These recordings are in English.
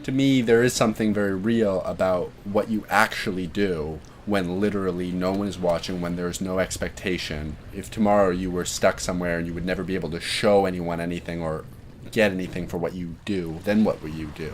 To me, there is something very real about what you actually do when literally no one is watching, when there's no expectation. If tomorrow you were stuck somewhere and you would never be able to show anyone anything or get anything for what you do, then what will you do?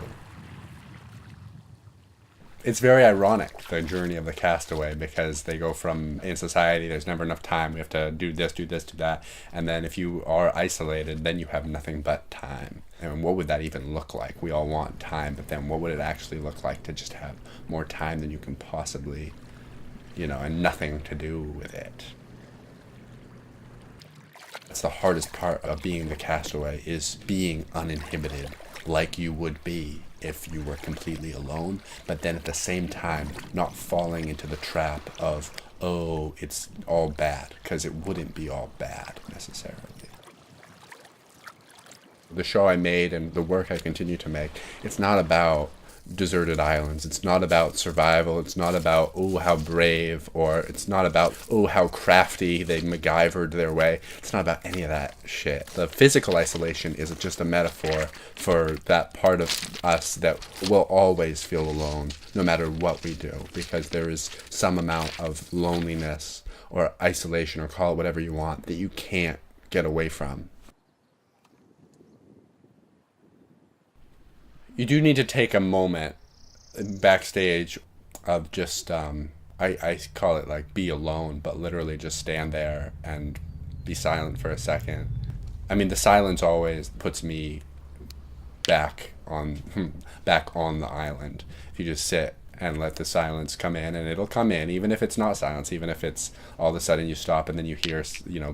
It's very ironic, the journey of the castaway, because they go from, in society, there's never enough time. We have to do this, do this, do that. And then if you are isolated, then you have nothing but time. And what would that even look like? We all want time, but then what would it actually look like to just have more time than you can possibly, and nothing to do with it? That's the hardest part of being the castaway, is being uninhibited, like you would be if you were completely alone, but then at the same time not falling into the trap of, oh, it's all bad, because it wouldn't be all bad necessarily. The show I made and the work I continue to make, it's not about deserted islands. It's not about survival. It's not about, oh, how brave, or it's not about, oh, how crafty they MacGyvered their way. It's not about any of that shit. The physical isolation is just a metaphor for that part of us that will always feel alone, no matter what we do, because there is some amount of loneliness or isolation, or call it whatever you want, that you can't get away from. You do need to take a moment backstage of just, I call it like be alone, but literally just stand there and be silent for a second. I mean, the silence always puts me back on the island. If you just sit and let the silence come in, and it'll come in, even if it's not silence, even if it's all of a sudden you stop and then you hear,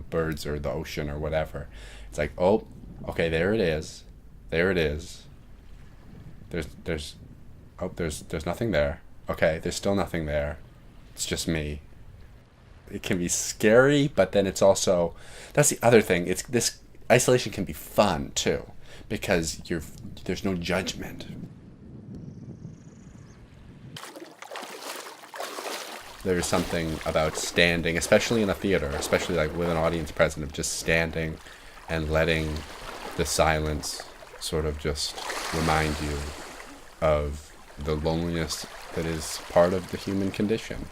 birds or the ocean or whatever. It's like, oh, okay, there it is. There it is. There's nothing there. Okay, there's still nothing there. It's just me. It can be scary, but then it's also, that's the other thing. It's this isolation can be fun too, because there's no judgment. There's something about standing, especially in a theater, especially like with an audience present, of just standing and letting the silence sort of just remind you of the loneliness that is part of the human condition.